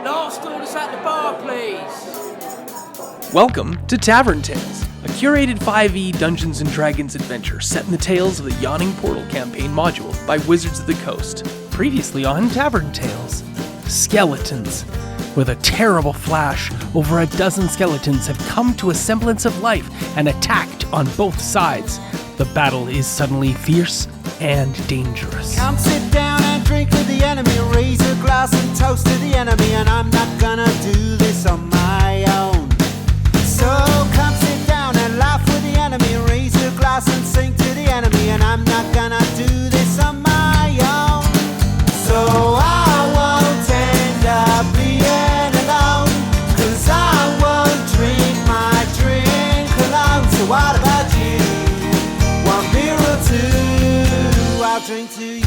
Last orders at the bar, please. Welcome to Tavern Tales, a curated 5e Dungeons & Dragons adventure set in the tales of the Yawning Portal campaign module by Wizards of the Coast. Previously on Tavern Tales, skeletons. With a terrible flash, over a dozen skeletons have come to a semblance of life and attacked on both sides. The battle is suddenly fierce and dangerous. Come sit down and drink with the enemy, raise a glass and toast to the enemy, and I'm not gonna do this on my own. So come sit down and laugh with the enemy, raise a glass and sing to the enemy, and I'm not gonna do this on my own. So I won't end up being alone, 'cause I won't drink my drink alone. So what about you? One beer or two, I'll drink to you.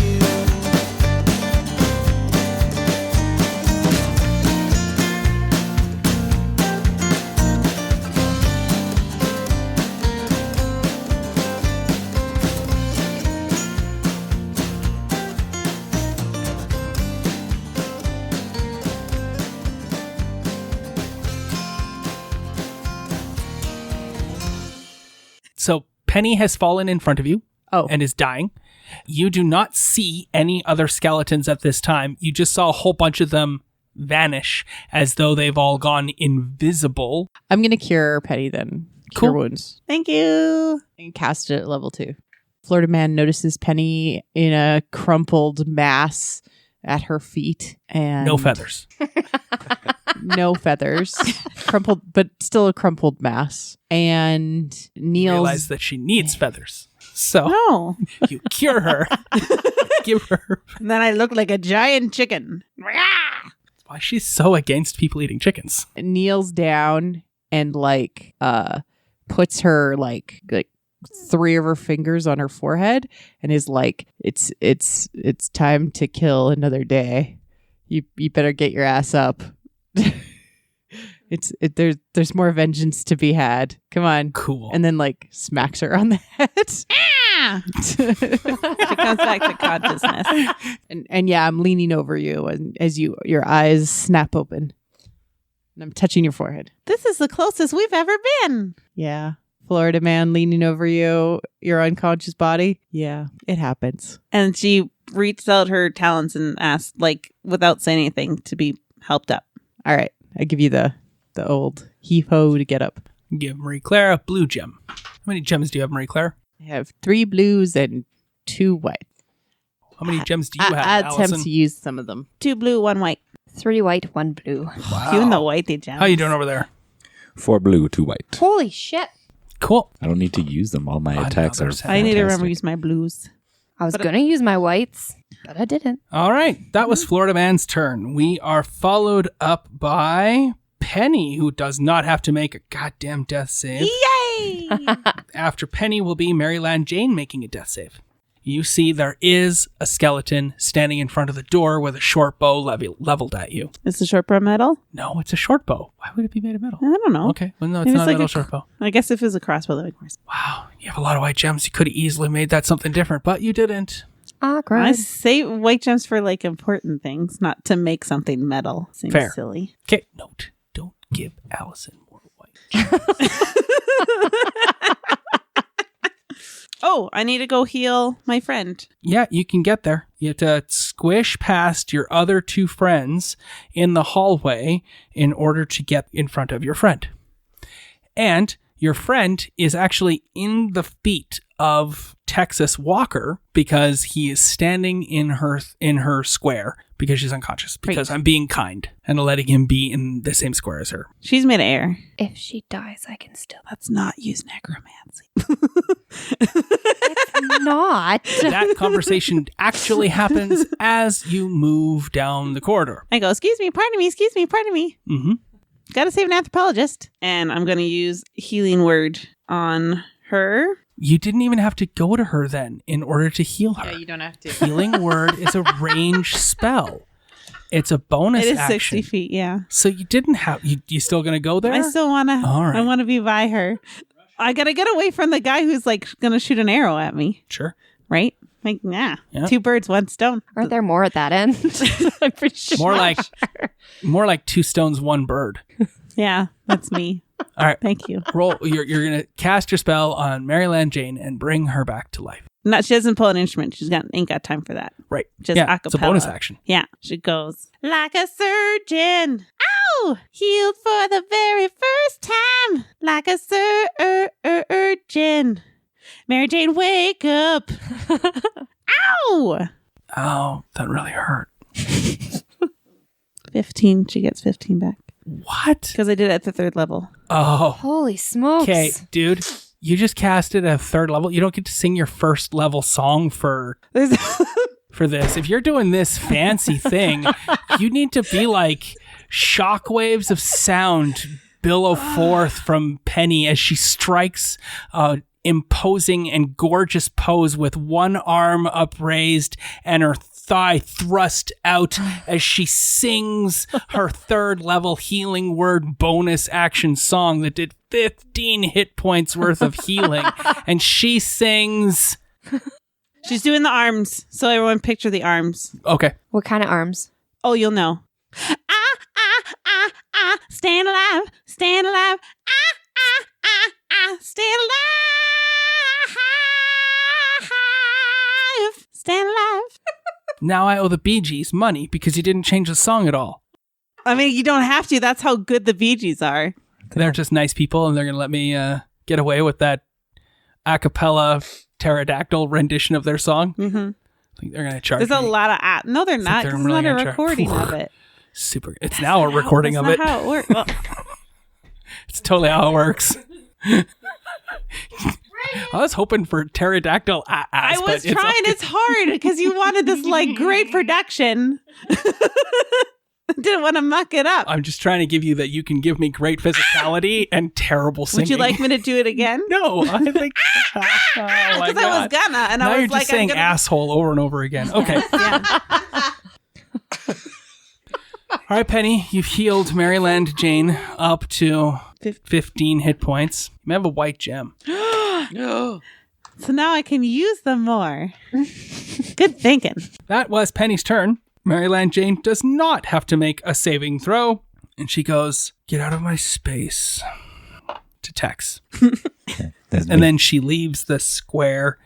So Penny has fallen in front of you and is dying. You do not see any other skeletons at this time. You just saw a whole bunch of them vanish as though they've all gone invisible. I'm going to cure Penny then. Cure wounds. Thank you. And cast it at level 2. Florida Man notices Penny in a crumpled mass at her feet. And No feathers. no feathers. Crumpled, but still a crumpled mass. And Realize that she needs feathers. So No. you cure her. Give her. And then I look like a giant chicken. Why she's so against people eating chickens. kneels down and puts her like 3 of her fingers on her forehead and is like, it's time to kill another day. You better get your ass up. There's more vengeance to be had. Come on. Cool. And then smacks her on the head. She comes back to consciousness. And yeah, I'm leaning over you and as your eyes snap open. And I'm touching your forehead. This is the closest we've ever been. Yeah. Florida Man leaning over you, your unconscious body. Yeah, it happens. And she reached out her talons and asked, without saying anything, to be helped up. All right. I give you the old heave-ho to get up. Give Marie Claire a blue gem. How many gems do you have, Marie Claire? I have 3 blues and 2 whites. How many gems do you have, I Allison? attempt to use some of them. 2 blue, 1 white. 3 white, 1 blue. Wow. You and the whitey gems. How you doing over there? 4 blue, 2 white. Holy shit. Cool. I don't need to use them. All my attacks are Another I need to remember to fantastic. use my blues. I was going to use my whites, but I didn't. All right. That was Florida Man's turn. We are followed up by Penny, who does not have to make a goddamn death save. Yay! After Penny will be Maryland Jane making a death save. You see there is a skeleton standing in front of the door with a short bow leveled at you. Is the short bow metal? No, it's a short bow. Why would it be made of metal? I don't know. Okay. Well, no, it's Maybe not a metal a short bow. I guess if it was a crossbow, that would be worse. Wow. You have a lot of white gems. You could have easily made that something different, but you didn't. Ah, I gross. save white gems for important things, not to make something metal. Seems Fair. silly. Okay. Note. Don't give Allison more white. Oh, I need to go heal my friend. Yeah, you can get there. You have to squish past your other 2 friends in the hallway in order to get in front of your friend. And your friend is actually in the feet of Texas Walker because he is standing in her square because she's unconscious. Because I'm being kind and letting him be in the same square as her. She's mid-air. If she dies, I can still... Let's not use necromancy. It's not. That conversation actually happens as you move down the corridor. I go, excuse me, pardon me. Mm-hmm. Gotta save an anthropologist. And I'm going to use healing word on her. You didn't even have to go to her then in order to heal her. Yeah, you don't have to. Healing word is a ranged spell. It's a bonus It is action. 60 feet, yeah. So you didn't have... You still going to go there? I still want to... All right. I want to be by her. I got to get away from the guy who's going to shoot an arrow at me. Sure. Right? Like, Yeah. 2 birds, 1 stone. Aren't there more at that end? I'm pretty sure. More like 2 stones, 1 bird. Yeah, that's me. All right. Thank you. Roll. You're going to cast your spell on Maryland Jane and bring her back to life. She doesn't pull an instrument. Ain't got time for that. Right. Just yeah, a cappella. it's a bonus action. Yeah. She goes, like a surgeon. Ow! Healed for the very first time. Like a surgeon. Mary Jane, wake up. Ow! Oh, that really hurt. 15. She gets 15 back. What? Because I did it at the 3rd level. Oh. Holy smokes. Okay, dude. You just casted a 3rd level. You don't get to sing your 1st level song for this. If you're doing this fancy thing, you need to be like shockwaves of sound billow forth from Penny as she strikes imposing and gorgeous pose with one arm upraised and her thigh thrust out as she sings her 3rd level healing word bonus action song that did 15 hit points worth of healing. And she sings... She's doing the arms. So everyone picture the arms. Okay. What kind of arms? Oh, you'll know. Stand alive. Stand alive. Stand alive. Stand alive. Now I owe the Bee Gees money because you didn't change the song at all. I mean, you don't have to. That's how good the Bee Gees are. They're just nice people, and they're going to let me get away with that a cappella pterodactyl rendition of their song. Mm-hmm. I think they're going to charge There's me. a lot of... No, they're not. they're This really is not a gonna recording of it. Super. It's now a recording of it. That's not how it works. Well, It's totally how it works. I was hoping for pterodactyl ass. I was trying. It's hard because you wanted this like great production. Didn't want to muck it up. I'm just trying to give you that you can give me great physicality and terrible singing. Would you like me to do it again? No, I think. Oh my Because I was gonna, and now I was you're like, just saying I'm gonna... asshole over and over again. Okay. Yeah. All right, Penny, you've healed Maryland Jane up to 15 hit points. You may have a white gem. So now I can use them more. Good thinking. That was Penny's turn. Maryland Jane does not have to make a saving throw. And she goes, get out of my space, to Tex. And then she leaves the square,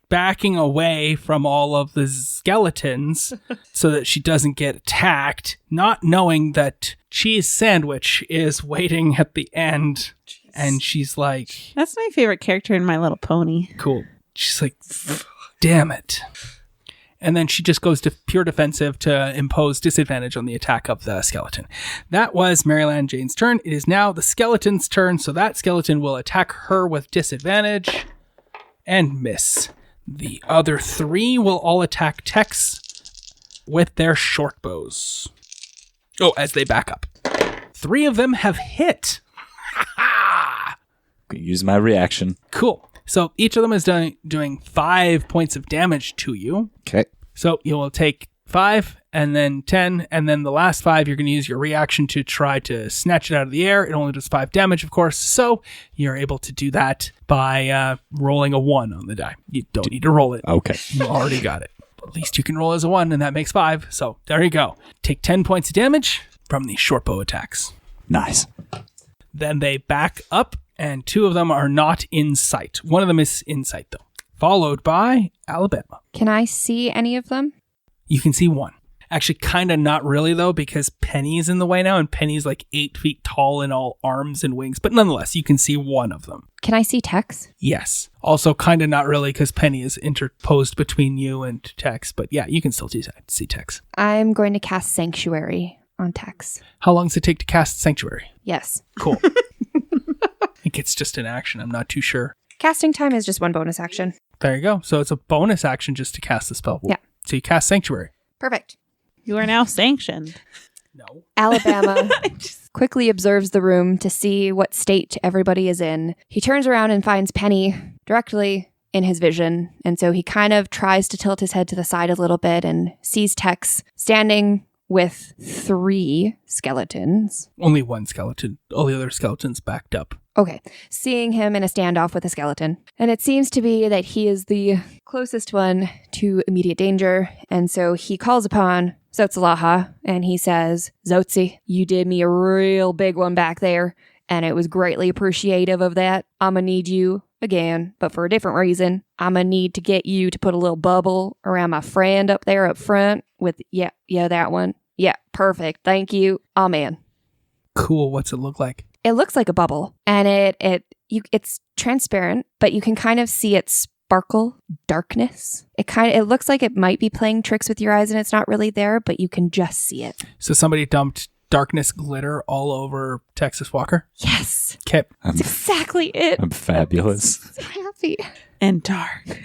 backing away from all of the skeletons so that she doesn't get attacked, not knowing that Cheese Sandwich is waiting at the end. And she's like... That's my favorite character in My Little Pony. Cool. She's like, damn it. And then she just goes to pure defensive to impose disadvantage on the attack of the skeleton. That was Maryland Jane's turn. It is now the skeleton's turn, so that skeleton will attack her with disadvantage and miss. The other 3 will all attack Tex with their short bows. Oh, as they back up. 3 of them have hit. Use my reaction. Cool. So each of them is doing 5 points of damage to you. Okay. So you will take 5 and then 10, and then the last 5 you're going to use your reaction to try to snatch it out of the air. It only does 5 damage, of course, so you're able to do that by rolling a 1 on the die. You don't need to roll it. Okay. You already got it. At least you can roll as a 1, and that makes 5. So there you go. Take 10 points of damage from the short bow attacks. Nice. Then they back up, and 2 of them are not in sight. One of them is in sight, though. Followed by Alabama. Can I see any of them? You can see 1. Actually, kind of not really, though, because Penny's in the way now, and Penny's like 8 feet tall in all arms and wings. But nonetheless, you can see 1 of them. Can I see Tex? Yes. Also, kind of not really, because Penny is interposed between you and Tex. But yeah, you can still see Tex. I'm going to cast Sanctuary on Tex. How long does it take to cast Sanctuary? Yes. Cool. I think it's just an action. I'm not too sure. Casting time is just 1 bonus action. There you go. So it's a bonus action just to cast the spell. Yeah. So you cast Sanctuary. Perfect. You are now sanctioned. No. Alabama quickly observes the room to see what state everybody is in. He turns around and finds Penny directly in his vision. And so he kind of tries to tilt his head to the side a little bit and sees Tex standing with 3 skeletons. Only 1 skeleton. All the other skeletons backed up. Okay. Seeing him in a standoff with a skeleton. And it seems to be that he is the closest one to immediate danger. And so he calls upon Zotzalaha and he says, Zotzi, you did me a real big one back there. And it was greatly appreciative of that. I'm going to need you again, but for a different reason. I'm going to need to get you to put a little bubble around my friend up there up front with, yeah, that one. Yeah, perfect. Thank you. Amen. Cool. What's it look like? It looks like a bubble, and it's transparent, but you can kind of see its sparkle darkness. It looks like it might be playing tricks with your eyes, and it's not really there, but you can just see it. So somebody dumped darkness glitter all over Texas Walker? Yes. Okay. That's exactly it. I'm fabulous. So happy. And dark.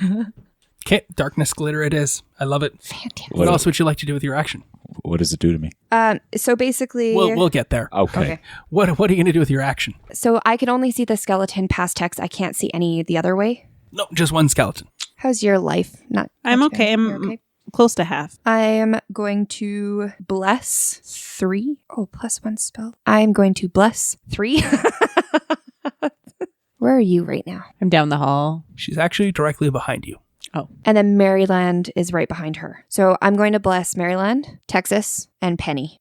Okay, darkness glitter it is. I love it. Fantastic. What else would you like to do with your action? What does it do to me? So basically... We'll get there. Okay. What are you going to do with your action? So I can only see the skeleton past Tex. I can't see any the other way. No, just one skeleton. How's your life? I'm okay. You're I'm close to half. I'm going to bless 3. Oh, plus 1 spell. I'm going to bless 3. Where are you right now? I'm down the hall. She's actually directly behind you. And then Maryland is right behind her. So I'm going to bless Maryland, Texas, and Penny.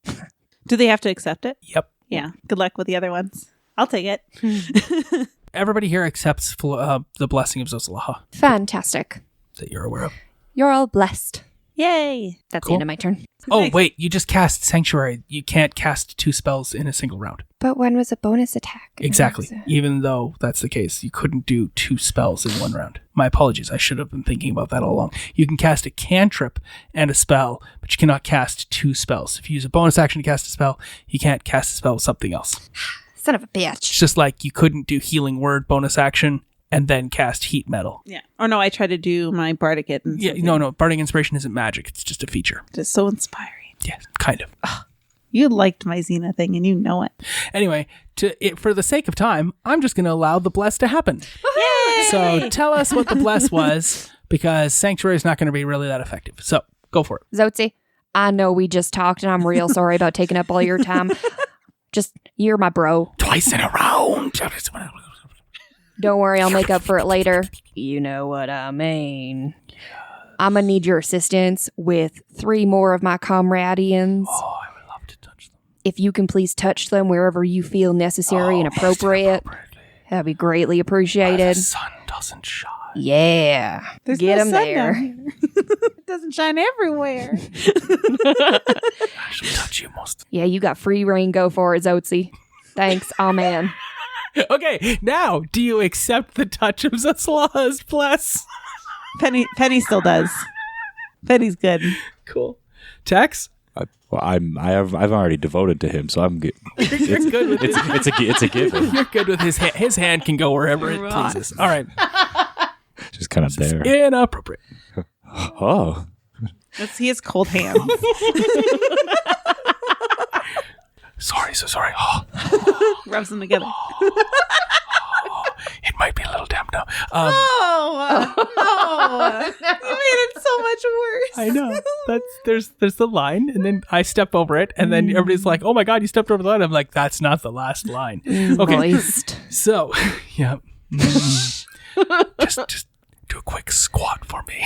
Do they have to accept it? Yep. Yeah. Good luck with the other ones. I'll take it. Everybody here accepts the blessing of Zotzalaha Fantastic. that you're aware of. You're all blessed. Yay. That's Cool. the end of my turn. Oh, Nice. wait, you just cast Sanctuary. You can't cast 2 spells in a single round. But one was a bonus attack. Exactly. Even though that's the case, you couldn't do 2 spells in 1 round. My apologies. I should have been thinking about that all along. You can cast a cantrip and a spell, but you cannot cast 2 spells. If you use a bonus action to cast a spell, you can't cast a spell with something else. Son of a It's bitch. just like you couldn't do Healing Word bonus action and then cast Heat Metal. Yeah. Or no, I tried to do my bardic it. And Yeah, no. Bardic Inspiration isn't magic. It's just a feature. Just so inspiring. Yeah, kind of. You liked my Xena thing and you know it. Anyway, for the sake of time, I'm just going to allow the bless to happen. Yay! So tell us what the bless was, because Sanctuary is not going to be really that effective. So go for it. Zotzi, I know we just talked and I'm real sorry about taking up all your time. Just, you're my bro. Twice in a round. Don't worry, I'll make up for it later. You know what I mean. I'm going to need your assistance with 3 more of my comradians. Oh, I would love to touch them. If you can please touch them wherever you feel necessary and appropriate, that'd be greatly The appreciated. sun doesn't shine. Yeah. There's Get no them sun there. down here. It doesn't shine everywhere. I shall touch you most. Yeah, you got free reign. Go for it, Zotzi. Thanks. Amen. Okay, now, do you accept the touch of Zotzalaha's bless? Penny still does. Penny's good. Cool. Tex? I've already devoted to him, so I'm good. You're good with It's a given. You're good with his hand. His hand can go wherever it pleases. All right. Just kind of there. Inappropriate. Oh, He has cold hands. Sorry, so sorry. Oh, Rubs them together. it might be a little damp now. No. You made it so much worse. I know. There's the line, and then I step over it, and then everybody's like, "Oh my god, you stepped over the line." I'm like, "That's not the last line." Okay. Moist. So, yeah. Just do a quick squat for me.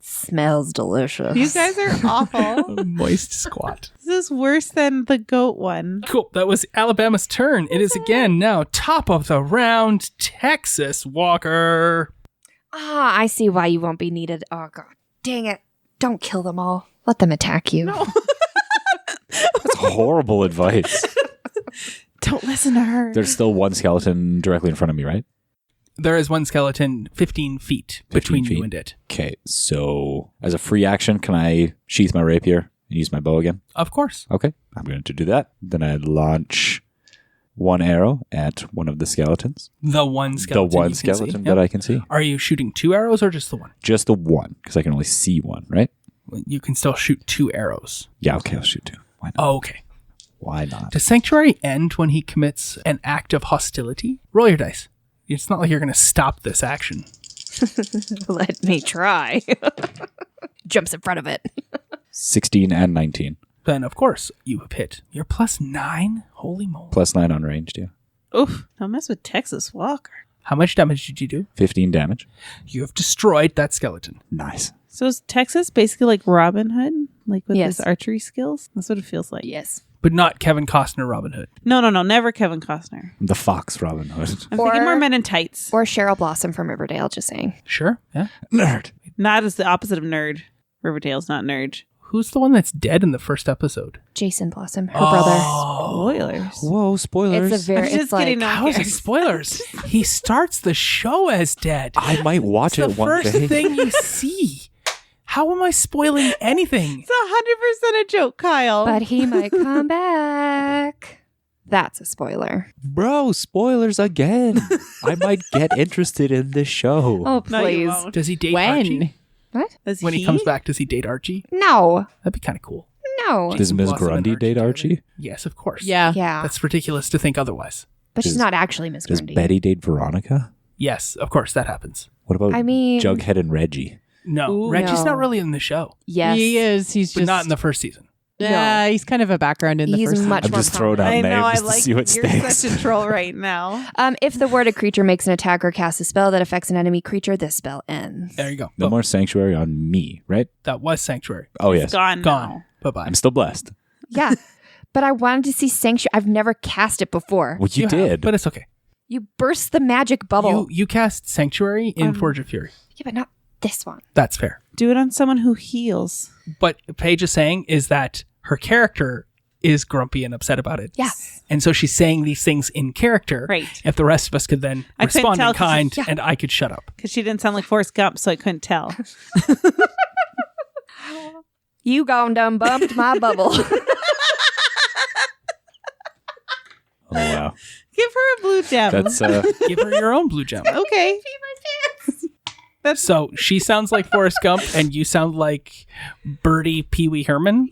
Smells delicious. You guys are awful. A moist squat. This is worse than the goat one. Cool. That was Alabama's turn. It is again now top of the round, Texas Walker. I see why you won't be needed. Oh, God. Dang it. Don't kill them all. Let them attack you. No. that's horrible advice. Don't listen to her. There's still one skeleton directly in front of me, right? There is one skeleton 15 feet between 15 you feet. and it. Okay, so as a free action, can I sheath my rapier and use my bow again? Of course. Okay, I'm going to do that. Then I launch 1 arrow at one of the skeletons. The one skeleton. The one you can see. skeleton Yep. that I can see. Are you shooting 2 arrows or just the one? Just the one, because I can only see one, right? You can still shoot 2 arrows. Yeah, okay, I'll shoot 2. Why not? Oh, okay. Why not? Does Sanctuary end when he commits an act of hostility? Roll your dice. It's not like you're going to stop this action. Let me try. Jumps in front of it. 16 and 19. then of course you have hit. You're +9? Holy moly. +9 on ranged, yeah. Oof. Don't mess with Texas Walker. How much damage did you do? 15 damage. You have destroyed that skeleton. Nice. So is Texas basically like Robin Hood? Like with Yes. his archery skills? That's what it feels like. Yes. But not Kevin Costner Robin Hood. No. Never Kevin Costner. The Fox Robin Hood. I'm Or- thinking more Men in Tights. Or Cheryl Blossom from Riverdale, just saying. Sure, yeah. Nerd. Not as the opposite of nerd. Riverdale's not nerd. Who's the one that's dead in the first episode? Jason Blossom, her brother. Spoilers. Whoa, spoilers. It's a very, I'm just it's like, kidding. No. How is it spoilers? He starts the show as dead. I might watch It's it the one first day. thing you see. How am I spoiling anything? It's 100% a joke, Kyle. but he might come back. That's a spoiler. Bro, spoilers again. I might get interested in this show. Oh, No, you please. won't. Does he date Archie? When? What? Is When he comes back, does he date Archie? No. That'd be kind of cool. No. Does Jason Ms. Blossom and Grundy Archie date together. Archie? Yes, of course. Yeah. Yeah. That's ridiculous to think otherwise. But she's Does- not actually Miss Does Grundy. Betty date Veronica? Yes, of course, that happens. What about I mean- Jughead and Reggie? No, Ooh, Reggie's no. not really in the show, Yes. He is. He's but just not in the first season. Yeah, he's kind of a background in the He's first much I'm more just throwing out I know, I names to like see what you're sticks. such a troll right now. If the warded creature makes an attack or casts a spell that affects an enemy creature, this spell ends. There you go. No Oh, more Sanctuary on me, right? that was Sanctuary. Oh, yes. Gone. Gone. now. Bye-bye. I'm still blessed. Yeah. But I wanted to see Sanctuary. I've never cast it before. Well, you have, did. but it's okay. You burst the magic bubble. You cast Sanctuary in Forge of Fury. Yeah, but not this one. That's fair. Do it on someone who heals. What Paige is saying is that her character is grumpy and upset about it. Yeah. And so she's saying these things in character. Right. If the rest of us could then I couldn't respond tell in 'cause kind yeah. and I could shut up. Because she didn't sound like Forrest Gump, so I couldn't tell. You gone done bumped my bubble. Oh, wow. Give her a blue gem. That's, Give her your own blue gem. okay. So she sounds like Forrest Gump and you sound like Birdie Pee Wee Herman.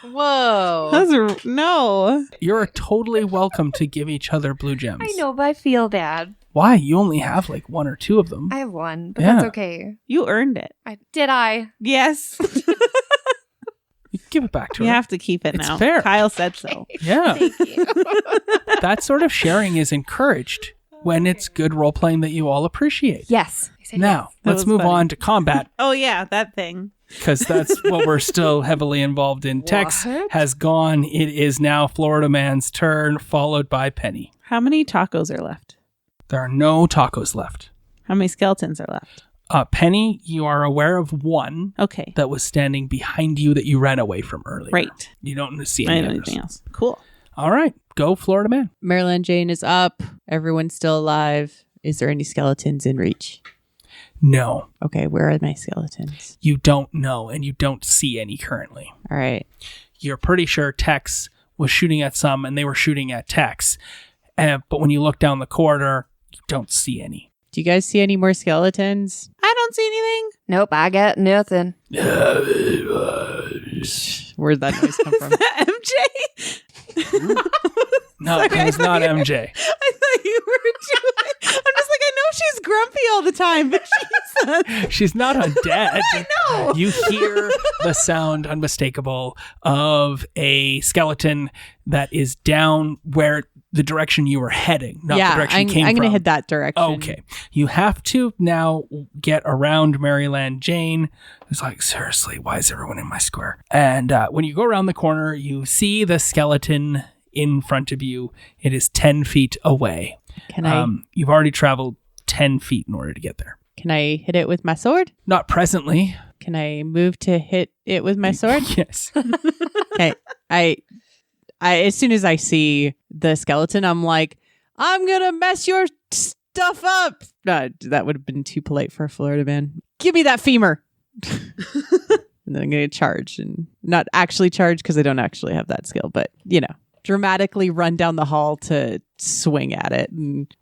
Whoa. Those are, no. You're totally welcome to give each other blue gems. I know, but I feel bad. Why? You only have like one or two of them. I have one, but Yeah. that's okay. You earned it. Did I? Yes. You give it back to You her. have to keep it It's now. fair. Kyle said so. Yeah. Thank you. That sort of sharing is encouraged when it's good role playing that you all appreciate. Yes. I said Now, That let's was move funny. on to combat Oh, yeah, that thing. because that's what we're still heavily involved in. Tex What? has gone. It is now Florida Man's turn, followed by Penny. How many tacos are left? There are no tacos left. How many skeletons are left? Penny, you are aware of one Okay. that was standing behind you that you ran away from earlier. Right. You don't see I any don't know others. anything else. Cool. All right. Go, Florida Man. Marilyn Jane is up. Everyone's still alive. Is there any skeletons in reach? No, Okay, where are my skeletons? you don't know, and you don't see any currently. All right. You're pretty sure Tex was shooting at some, and they were shooting at Tex. But when you look down the corridor, you don't see any. Do you guys see any more skeletons? I don't see anything. Nope, I got nothing. Where'd that noise come from? MJ? No, it's not MJ. I thought you were doing. I'm just like, I know she's grumpy all the time, but she's. She's not undead. I know. You hear the sound unmistakable of a skeleton that is down where the direction you were heading, not the yeah, direction I'm you came going to from. head that direction. Okay. You have to now get around Maryland Jane, who's like, seriously, why is everyone in my square? And when you go around the corner, you see the skeleton in front of you. It is 10 feet away. Can I You've already traveled 10 feet in order to get there. can I hit it with my sword? Not presently. Can I move to hit it with my sword? Yes. Okay. I as soon as I see the skeleton, I'm like, I'm gonna mess your stuff up. That would have been too polite for a Florida man. Give me that femur. And then I'm gonna charge, and not actually charge because I don't actually have that skill, but dramatically run down the hall to swing at it. And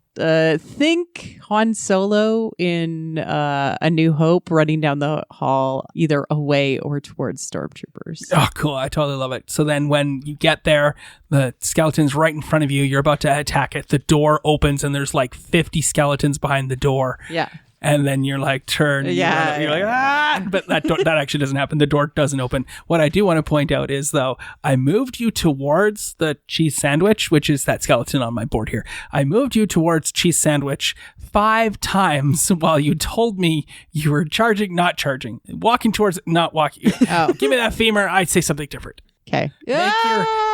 think Han Solo in A New Hope running down the hall either away or towards stormtroopers. Oh, cool. I totally love it. So then when you get there, the skeleton's right in front of you. You're about to attack it. The door opens and there's like 50 skeletons behind the door. Yeah. and then you're like turn. And Yeah, you're like ah, but that actually doesn't happen. The door doesn't open. What I do want to point out is though, I moved you towards the cheese sandwich, which is that skeleton on my board here. I moved you towards cheese sandwich 5 times while you told me you were charging, not charging, walking towards it, not walking. Oh. Give me that femur. I'd say something different. Okay.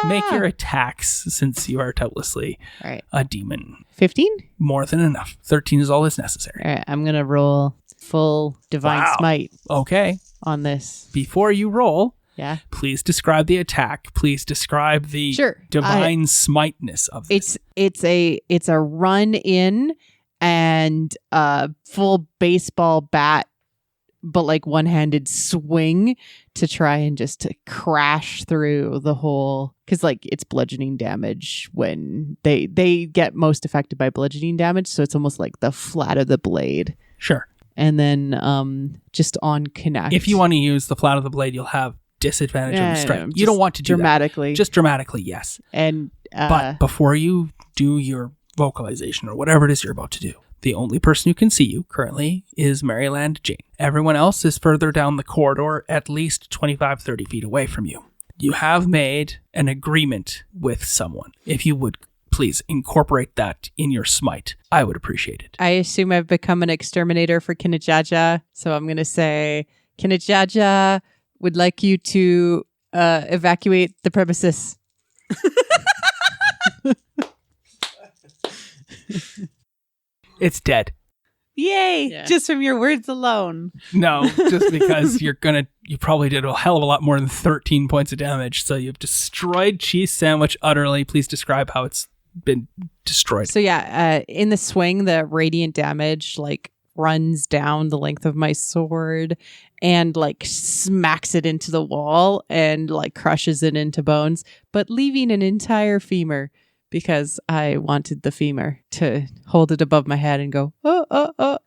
Make your attacks, since you are doubtlessly All right. a demon. 15? More than enough. 13 is all that's necessary. All right. I'm going to roll full divine Wow. smite Okay. on this. Before you roll, Yeah. please describe the attack. Please describe the Sure. divine smiteness of this. It's a run in and a full baseball bat, but like one-handed swing to try and just to crash through the whole, because like it's bludgeoning damage when they get most affected by bludgeoning damage, so it's almost like the flat of the blade. Sure. And then just on connect, If you want to use the flat of the blade, you'll have disadvantage on the strike. You just don't want to do dramatically, that. Just dramatically, yes. and But before you do your vocalization or whatever it is you're about to do, the only person who can see you currently is Maryland Jane. Everyone else is further down the corridor, at least 25, 30 feet away from you. You have made an agreement with someone. If you would please incorporate that in your smite, I would appreciate it. I assume I've become an exterminator for Kinajaja, so I'm going to say Kinajaja would like you to evacuate the premises. It's dead. Yay! Yeah. Just from your words alone. No, just because you probably did a hell of a lot more than 13 points of damage. So you've destroyed Cheese Sandwich utterly. Please describe how it's been destroyed. So yeah, in the swing, the radiant damage like runs down the length of my sword and like smacks it into the wall and like crushes it into bones, but leaving an entire femur because I wanted the femur to hold it above my head and go, oh.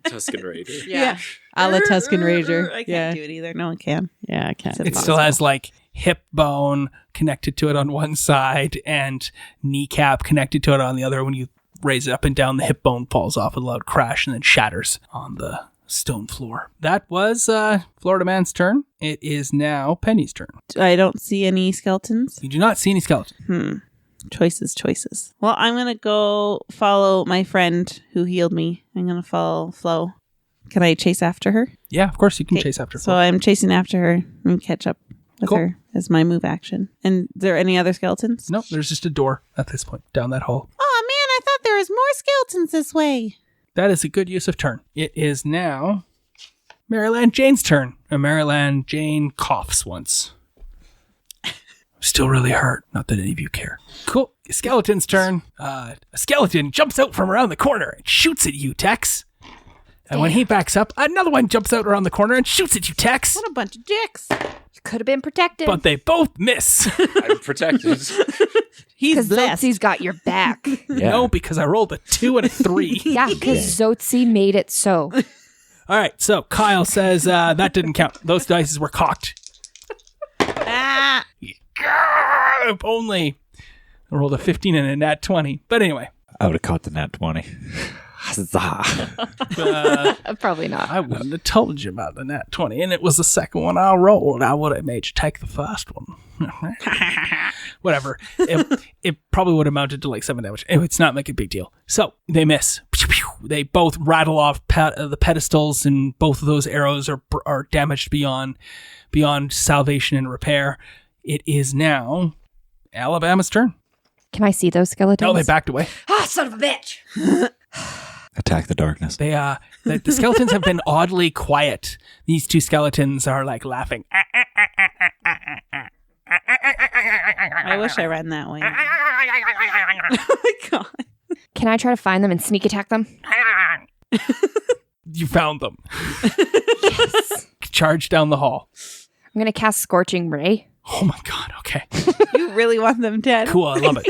Tuscan Raider. Yeah. A la Tuscan Rager. I can't Yeah. do it either. No one can. Yeah, I can't. It still has like hip bone connected to it on one side and kneecap connected to it on the other. When you raise it up and down, the hip bone falls off with a loud crash and then shatters on the stone floor. That was Florida Man's turn. It is now Penny's turn. I don't see any skeletons. You do not see any skeletons. Choices. Well, I'm going to go follow my friend who healed me. I'm going to follow Flo. Can I chase after her? Yeah, of course you can Okay, chase after So Flo. I'm chasing after her and catch up with Cool. her as my move action. And is there any other skeletons? No, there's just a door at this point down that hall. Oh man, I thought there was more skeletons this way. That is a good use of turn. It is now Maryland Jane's turn. And Maryland Jane coughs once. Still really hurt. Not that any of you care. Cool. Skeleton's turn. A skeleton jumps out from around the corner and shoots at you, Tex. And when he backs up, another one jumps out around the corner and shoots at you, Tex. What a bunch of dicks. You could have been protected. But they both miss. I'm protected. He's Because blessed. Zotzi's got your back. Yeah. No, because I rolled a 2 and a 3. Yeah, because Zotzi made it so. All right, so Kyle says that didn't count. Those dice were cocked. Ah. If only. I rolled a 15 and a nat 20. But anyway. I would have caught the nat 20. Huzzah. Probably not. I wouldn't have told you about the nat 20, and it was the second one I rolled. I would have made you take the first one. Whatever. It probably would have amounted to like 7 damage. It's not like a big deal. So they miss. They both rattle off the pedestals, and both of those arrows are damaged beyond salvation and repair. It is now Alabama's turn. Can I see those skeletons? Oh, they backed away. Ah, son of a bitch! Attack the darkness. They the skeletons have been oddly quiet. These two skeletons are like laughing. I wish I ran that way. Oh my god. Can I try to find them and sneak attack them? You found them. Yes. Charge down the hall. I'm going to cast Scorching Ray. Oh my god, okay. You really want them dead? Cool, I love it.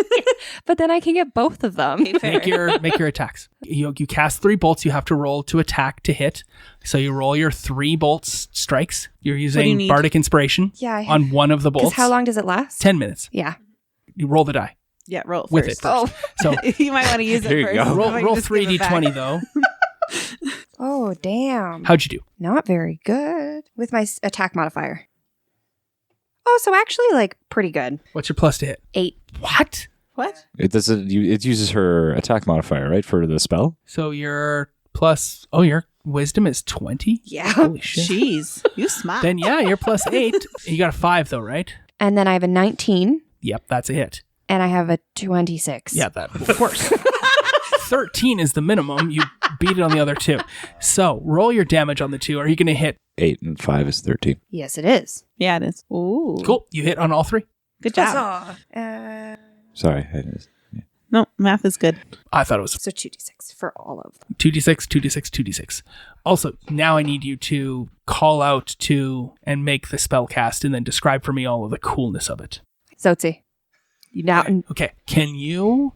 But then I can get both of them. Make your attacks. You cast 3 bolts. You have to roll to attack to hit. So you roll your 3 bolts strikes. You're do you using need? Bardic Inspiration Yeah, I on one of the Because bolts. how long does it last? 10 minutes. Yeah. You roll the die Yeah, roll it with first. it first. So You might want to use it Here you first. go. roll Otherwise you just give it 3d20 back. though. Oh, damn. How'd you do? Not very good with my attack modifier. Oh, so actually, like, pretty good. What's your plus to hit? 8. What? What? It uses her attack modifier, right, for the spell? So your plus... Oh, your wisdom is 20? Yeah. Holy shit. Jeez, you smart. Then, yeah, you're plus 8. You got a 5, though, right? And then I have a 19, Yep, that's a hit. and I have a 26. Yeah, that, of course. 13 is the minimum. You beat it on the other 2. So, roll your damage on the 2. Are you going to hit? 8 and 5 is 13. Yes, it is. Yeah, it is. Ooh. Cool. You hit on all 3? Good job. Sorry. No, math is good. I thought it was So 2d6 for all of them. 2d6, 2d6, 2d6. Also, now I need you to call out to and make the spell cast and then describe for me all of the coolness of it. Zotzi. You now... Okay. Can you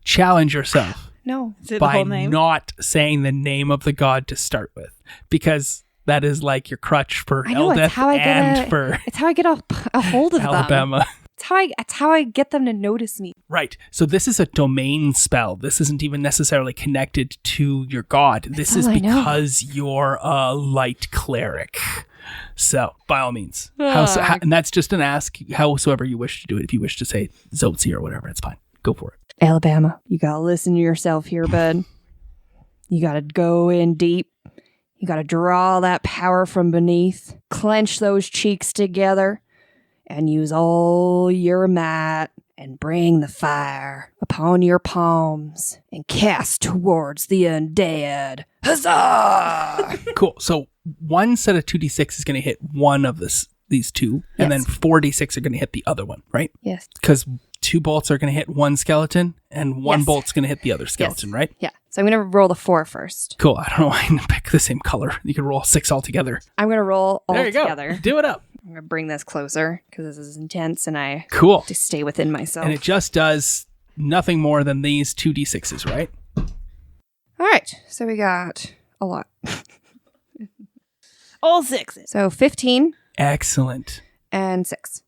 challenge yourself No. Is it the by whole name? not saying the name of the god to start with? Because that is like your crutch for I know, it's Eldeth how I get and a- for It's how I get a hold of them. Alabama. It's how I get them to notice me. Right. So this is a domain spell. This isn't even necessarily connected to your god. This all is I know. because you're a light cleric. So, by all means. And that's just an ask, howsoever you wish to do it. If you wish to say Zotzi or whatever, it's fine. Go for it. Alabama, you gotta listen to yourself here, bud. You gotta go in deep. You gotta draw that power from beneath. Clench those cheeks together. And use all your might. And bring the fire upon your palms. And cast towards the undead. Huzzah! Cool. So, one set of 2d6 is going to hit one of these 2, and then Yes. 4d6 are going to hit the other one, right? Yes. Because 2 bolts are going to hit one skeleton, and 1 Yes. bolt's going to hit the other skeleton, right? Yeah. So I'm gonna roll the 4 first. Cool. I don't know why I didn't pick the same color. You could roll 6 all together. I'm gonna roll all There you together. go. Do it up. I'm gonna bring this closer because this is intense and I Cool. have to stay within myself. And it just does nothing more than these 2d6s, right? All right. So we got a lot. All 6s. So 15 Excellent. and 6.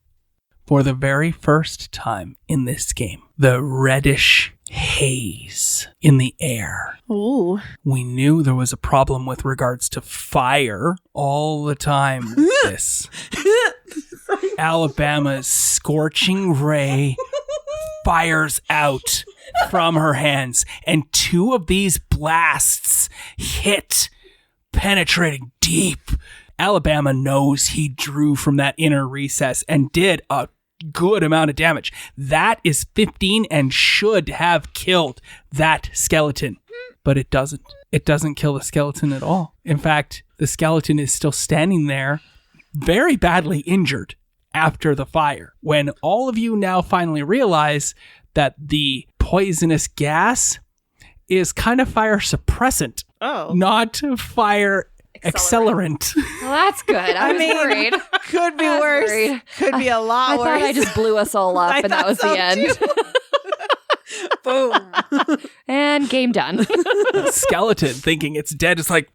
For the very first time in this game, the reddish haze in the air. Ooh. We knew there was a problem with regards to fire all the time with this. Alabama's scorching ray fires out from her hands, and 2 of these blasts hit, penetrating deep. Alabama knows he drew from that inner recess and did a good amount of damage. That is 15 and should have killed that skeleton. But it doesn't. It doesn't kill the skeleton at all. In fact, the skeleton is still standing there, very badly injured after the fire. When all of you now finally realize that the poisonous gas is kind of fire suppressant, Oh. not fire accelerant. Well, that's good. I was worried. Could be I was worse. worried. Could be a lot I worse. thought I just blew us all up I and that thought was so the end. Boom. And game done. Skeleton thinking it's dead is like,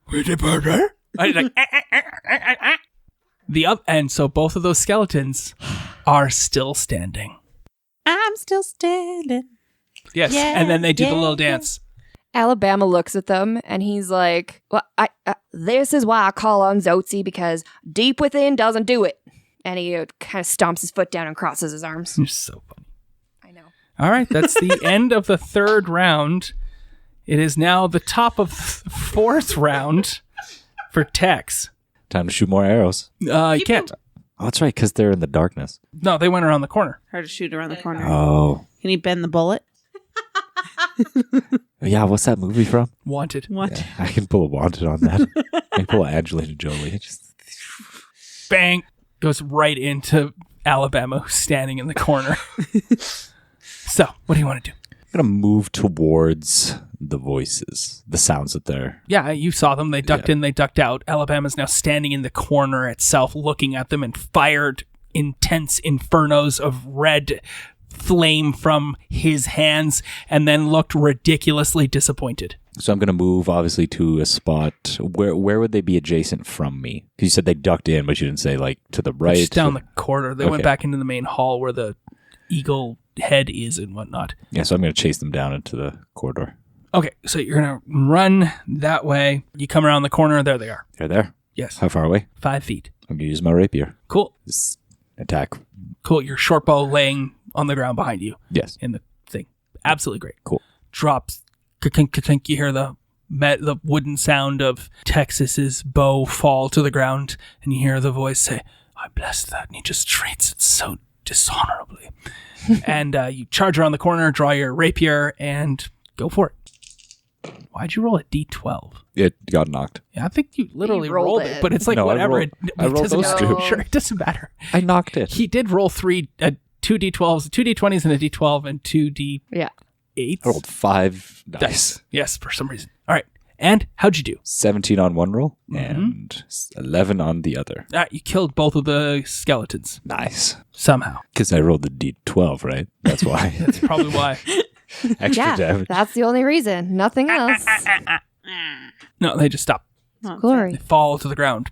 and so both of those skeletons are still standing. I'm still standing. Yes, Yeah, and then they do the yeah, little yeah. dance. Alabama looks at them and he's like, well, this is why I call on Zotzi because deep within doesn't do it. And he kind of stomps his foot down and crosses his arms. You're so funny. I know. All right, that's the end of the 3rd round. It is now the top of the 4th round for Tex. Time to shoot more arrows. You can't. Oh, that's right, because they're in the darkness. No, they went around the corner. Hard to shoot around the corner. Oh. Can you bend the bullet? Yeah, what's that movie from? Wanted. What? Yeah, I can pull a Wanted on that. I can pull Angelina Jolie. Just... Bang. Goes right into Alabama, who's standing in the corner. So, what do you want to do? I'm going to move towards the voices, the sounds that they're... Yeah, you saw them. They ducked Yeah. in, they ducked out. Alabama's now standing in the corner itself, looking at them and fired intense infernos of red flame from his hands, and then looked ridiculously disappointed. So I'm going to move, obviously, to a spot. Where would they be adjacent from me? Because you said they ducked in, but you didn't say, like, to the right. Just down the corridor. They went Okay. back into the main hall where the eagle head is and whatnot. Yeah, so I'm going to chase them down into the corridor. Okay, so you're going to run that way. You come around the corner. There they are. They're there. Yes. How far away? 5 feet. I'm going to use my rapier. Cool. This attack. Cool. Your short bow laying on the ground behind you Yes. in the thing. Absolutely great. Cool. Drops. Ka-tink, ka-tink. You hear the wooden sound of Texas's bow fall to the ground, and you hear the voice say, I bless that, and he just treats it so dishonorably. And you charge around the corner, draw your rapier, and go for it. Why'd you roll a d12? It got knocked. Yeah, I think you literally You rolled rolled it, it. but it's like No, I whatever. rolled- I rolled doesn't those matter. two. Sure, it doesn't matter. I knocked it. He did roll 2 d12s, 2 d20s and a d12 and 2 d8s. Yeah. I rolled 5 dice. Yes, for some reason. All right. And how'd you do? 17 on one roll and 11 on the other. You killed both of the skeletons Nice. somehow. Because I rolled the d12, right? That's why. That's probably why. Extra Yeah, damage. that's the only reason. Nothing else. No, they just stop. Oh, Glory. They fall to the ground.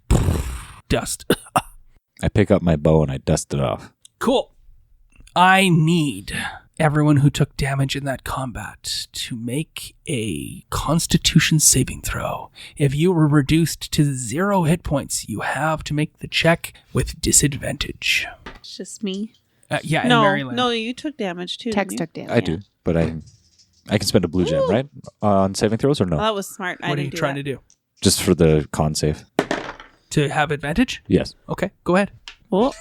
Dust. I pick up my bow and I dust it off. Cool. I need everyone who took damage in that combat to make a Constitution saving throw. If you were reduced to 0 hit points, you have to make the check with disadvantage. It's just me. Yeah, and No, Maryland. no, you took damage too. Tex didn't you? took damage. I do, but I can spend a blue gem, right? On saving throws or no? Well, that was smart. What are you trying to do? Just for the con save. To have advantage? Yes. Okay, go ahead. Oh,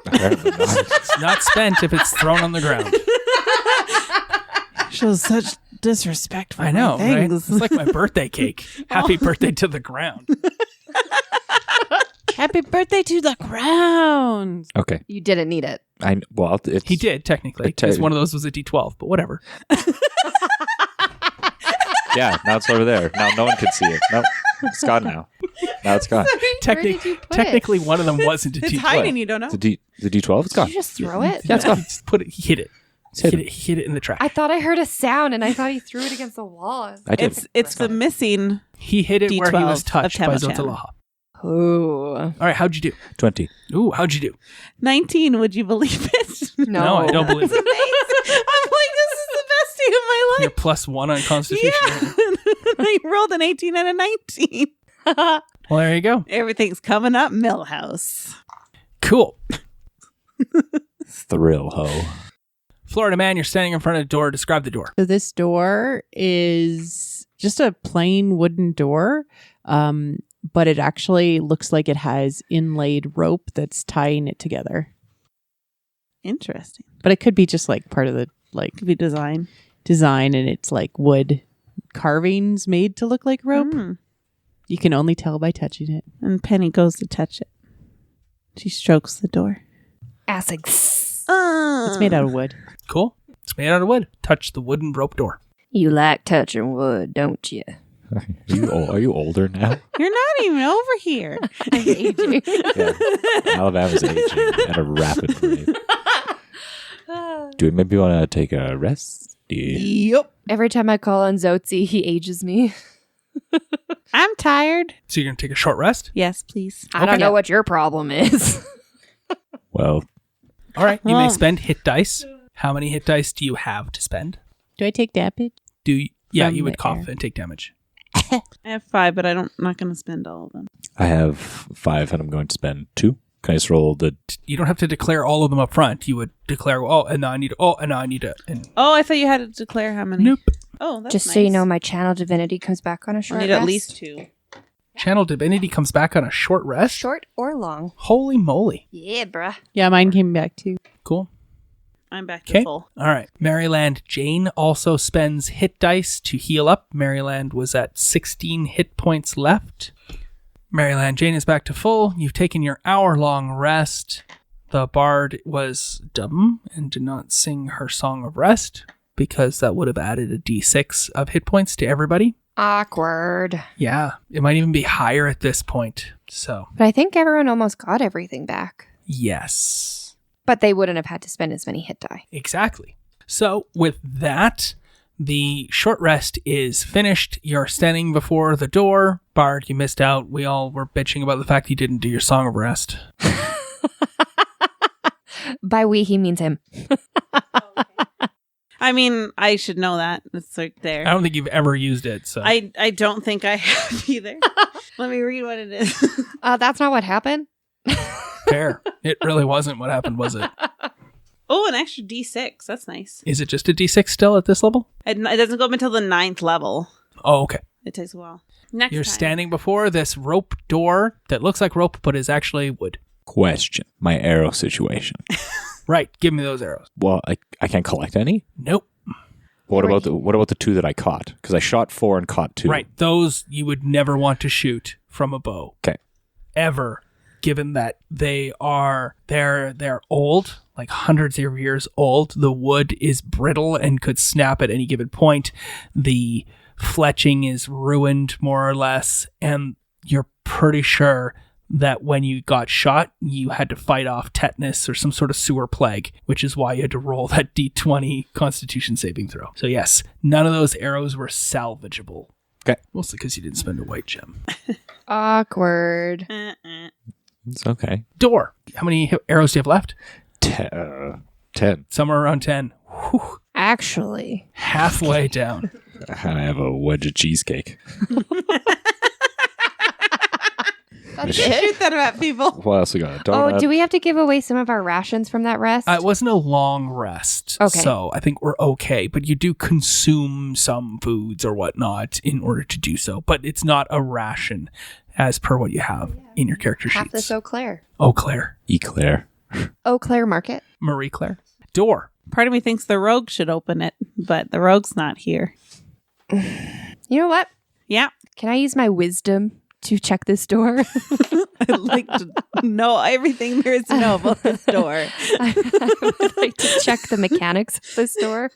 Apparently not. It's not spent if it's thrown on the ground. shows such disrespect for I know, my right? things. It's like my birthday cake. Happy birthday to the ground. Happy birthday to the ground. Okay. You didn't need it. Well, it's, He did, technically, because one of those was a D12, but whatever. Yeah, now it's over there. Now no one can see it. No, it's gone now. Now it's gone. Where did you put it? Technically, one of them wasn't a It's D12. hiding. You don't know. The D12, it's gone. Did you just throw it? Yeah, it's gone. He just put it. He hit it. Hit it. He hit it in the trash. I thought I heard a sound and I thought he threw it against the wall. I did. It's the missing. He hit it where he was D12 touched of by Tamoachan. Zotalaha. Ooh. All right, how'd you do? 20. Ooh, how'd you do? 19. Would you believe it? No, I don't believe It's it. amazing. I'm like, this is the best day of my You're life. +1 on Constitution. Yeah. I rolled an 18 and a 19. Well, there you go. Everything's coming up, Millhouse. Cool. Thrill ho. Florida man, you're standing in front of the door. Describe the door. So this door is just a plain wooden door, but it actually looks like it has inlaid rope that's tying it together. Interesting. But it could be just like part of the Could be design. design, and it's like wood carvings made to look like rope. Mm. You can only tell by touching it. And Penny goes to touch it. She strokes the door. Acid. It's made out of wood. Cool. It's made out of wood. Touch the wooden rope door. You like touching wood, don't you? Are you older now? You're not even over here. I hate you. Yeah. Alabama's aging at a rapid rate. Do we maybe want to take a rest? Yep. Every time I call on Zotzi, he ages me. I'm tired. So you're going to take a short rest? Yes, please. I don't know what your problem is. Well, All right. You may Well- spend hit dice. How many hit dice do you have to spend? Do I take damage? Yeah, From you would the cough air. and take damage. I have 5, but I'm not going to spend all of them. I have 5 and I'm going to spend 2. Can I just roll the... You don't have to declare all of them up front. You would declare, and now I need it. And Oh, I thought you had to declare how many. nope. Oh, that's Just nice. so you know, my channel divinity comes back on a I short need rest. at least 2. Channel Divinity comes back on a short rest. Short or long. Holy moly. Yeah, bruh. Yeah, mine came back too. Cool. I'm back to Okay. full. All right. Maryland Jane also spends hit dice to heal up. Maryland was at 16 hit points left. Maryland Jane is back to full. You've taken your hour-long rest. The bard was dumb and did not sing her song of rest because that would have added a d6 of hit points to everybody. Awkward. Yeah, it might even be higher at this point. So, But I think everyone almost got everything back. yes. But they wouldn't have had to spend as many hit die. Exactly. So, with that, the short rest is finished. You're standing before the door. Bard, you missed out. We all were bitching about the fact you didn't do your song of rest. By we, he means him. I mean, I should know that. It's like there. I don't think you've ever used it. So I don't think I have either. Let me read what it is. That's not what happened. fair. It really wasn't what happened, was it? Oh, an extra D6. That's nice. Is it just a D6 still at this level? It doesn't go up until the 9th level. Oh, okay. It takes a while. Next You're time. standing before this rope door that looks like rope, but is actually wood. Question. My arrow situation. Right. Give me those arrows. Well, I can't collect any? Nope. What about the 2 that I caught? Because I shot 4 and caught 2. Right. Those you would never want to shoot from a bow. Okay. Ever. Given that they're old, like hundreds of years old. The wood is brittle and could snap at any given point. The fletching is ruined more or less. And you're pretty sure that when you got shot, you had to fight off tetanus or some sort of sewer plague, which is why you had to roll that D20 Constitution saving throw. So yes, none of those arrows were salvageable. Okay. Mostly because you didn't spend a white gem. Awkward. It's okay. Door. How many arrows do you have left? 10. Somewhere around 10. Whew. Actually. Halfway down. I have a wedge of cheesecake. That's Shoot it? that at people. What else we got? A donut? Oh, do we have to give away some of our rations from that rest? It wasn't a long rest. Okay. So I think we're okay. But you do consume some foods or whatnot in order to do so. But it's not a ration as per what you have in your character Half sheets. this Eau Claire. Eau Claire. Eclair. Eau Claire Market. Marie Claire. Door. Part of me thinks the rogue should open it, but the rogue's not here. You know what? Yeah. Can I use my wisdom to check this door? I'd like to know everything there is to know about this door. I would like to check the mechanics of this door.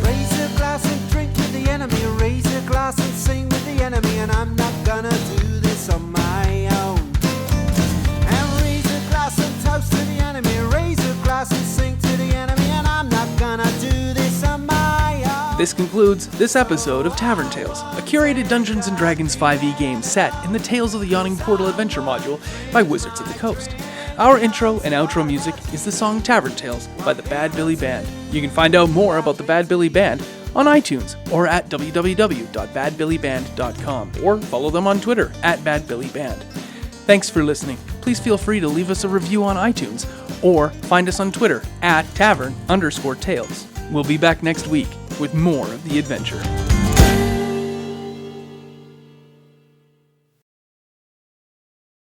Raise a glass and drink with the enemy. Raise a glass and sing with the enemy. And I'm not gonna do this on my own. And raise a glass and toast to the enemy. Raise a glass and sing to the enemy. And I'm not gonna do this on my own. This concludes this episode of Tavern Tales, a curated Dungeons & Dragons 5e game set in the Tales of the Yawning Portal adventure module by Wizards of the Coast. Our intro and outro music is the song Tavern Tales by the Bad Billy Band. You can find out more about the Bad Billy Band on iTunes or at www.badbillyband.com or follow them on Twitter at badbillyband. Thanks for listening. Please feel free to leave us a review on iTunes or find us on Twitter at tavern_tales. We'll be back next week with more of the adventure.